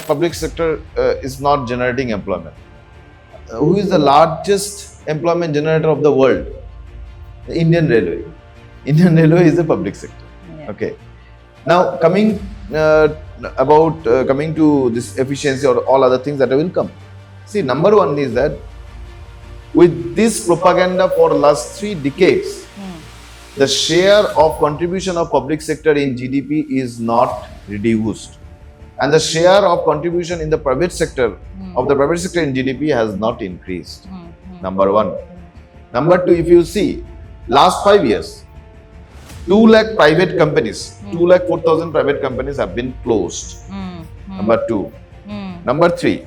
public sector is not generating employment. Who is the largest employment generator of the world? The Indian Railway. Indian Railway is the public sector. Yeah. Okay. Now coming coming to this efficiency or all other things that will come. See, number one is that with this propaganda for the last 3 decades, the share of contribution of public sector in GDP is not reduced, and the share of contribution in the private sector of the private sector in GDP has not increased. Number one. Number two, if you see last 5 years, 2 lakh private companies, 2,04,000 private companies have been closed. Number two. Number three,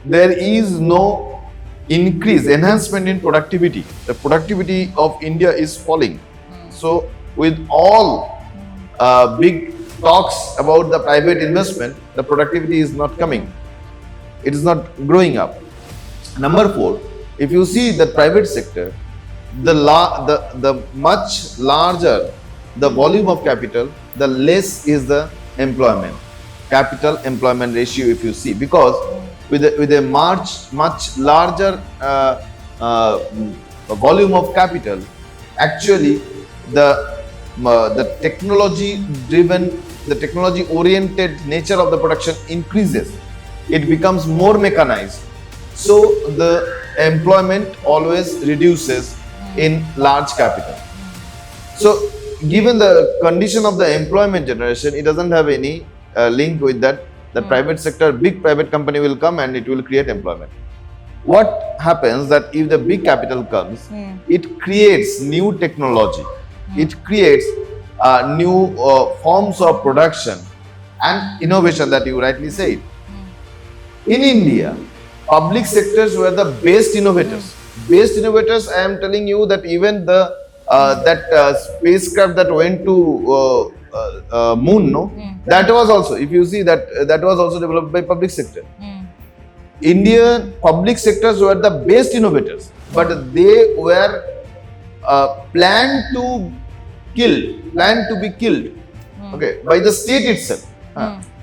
there is no enhancement in productivity. The productivity of India is falling. So with all big talks about the private investment, the productivity is not coming. It is not growing up. Number four, if you see the private sector, the much larger the volume of capital, the less is the employment. Capital employment ratio, if you see, because with a much larger volume of capital, actually the technology oriented nature of the production increases. It becomes more mechanized. So the employment always reduces in large capital. So given the condition of the employment generation, it doesn't have any link with that. The private sector, big private company will come and it will create employment. What happens that if the big capital comes, it creates new technology, it creates new forms of production and innovation that you rightly said. In India, public sectors were the best innovators. Best innovators, I am telling you that even the spacecraft that went to moon, no, that was also, if you see that was also developed by public sector. Indian public sectors were the best innovators, but they were planned to be killed, okay, by the state itself,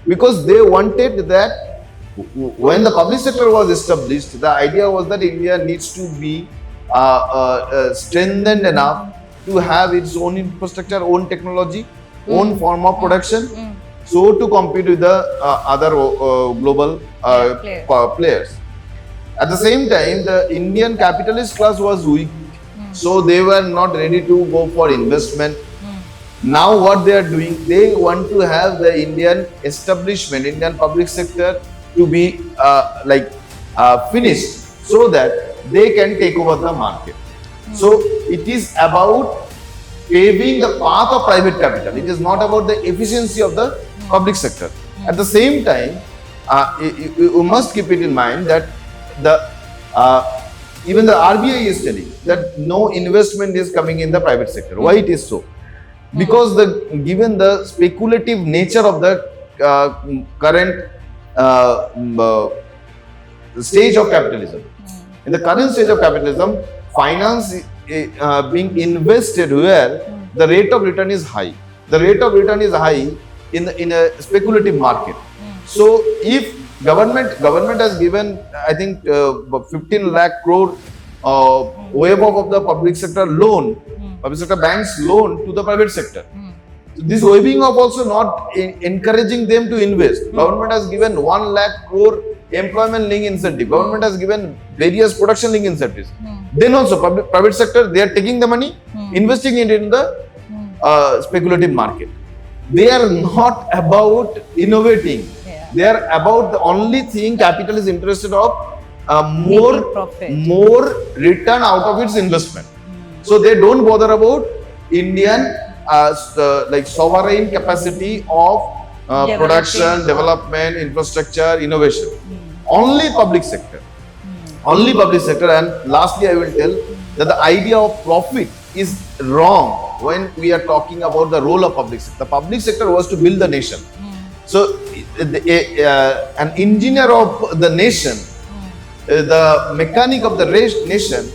because they wanted that when the public sector was established, the idea was that India needs to be strengthened enough to have its own infrastructure, own technology, own form of production, so to compete with the other global players. At the same time, the Indian capitalist class was weak, so they were not ready to go for investment. Now what they are doing, they want to have the Indian establishment, Indian public sector to be finished, so that they can take over the market. So it is about paving the path of private capital. It is not about the efficiency of the public sector. At the same time, you must keep it in mind that even the RBI is telling that no investment is coming in the private sector. Why it is so? Because given the speculative nature of the current stage of capitalism. In the current stage of capitalism, finance being invested where the rate of return is high. The rate of return is high in a speculative market. So if government has given, I think 15 lakh crore wave of the public sector loan, public sector banks loan to the private sector. So this waiving of also not encouraging them to invest. Government has given 1 lakh crore employment link incentive. Government has given various production link incentives. Then also private sector, they are taking the money, investing it in the speculative market. They are not about innovating. They are about the only thing capital is interested of more return out of its investment. So they don't bother about Indian sovereign capacity of production, development, infrastructure, innovation. Only public sector. Only public sector. And lastly, I will tell that the idea of profit is wrong when we are talking about the role of public sector. The public sector was to build the nation. So an engineer of the nation, the mechanic of the nation,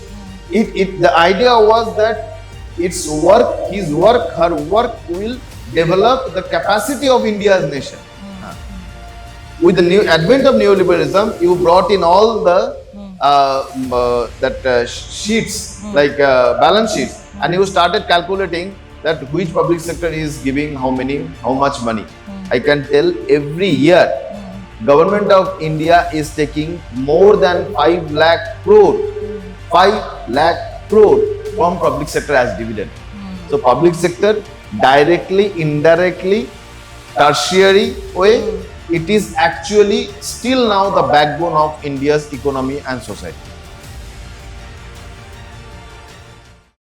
the idea was that its work, his work, her work will develop the capacity of India's nation. with the new advent of neoliberalism, you brought in all the sheets like balance sheets, and you started calculating that which public sector is giving how much money. I can tell every year government of India is taking more than 5 lakh crore 5 lakh crore from public sector as dividend. So public sector directly, indirectly, tertiary way, it is actually still now the backbone of India's economy and society.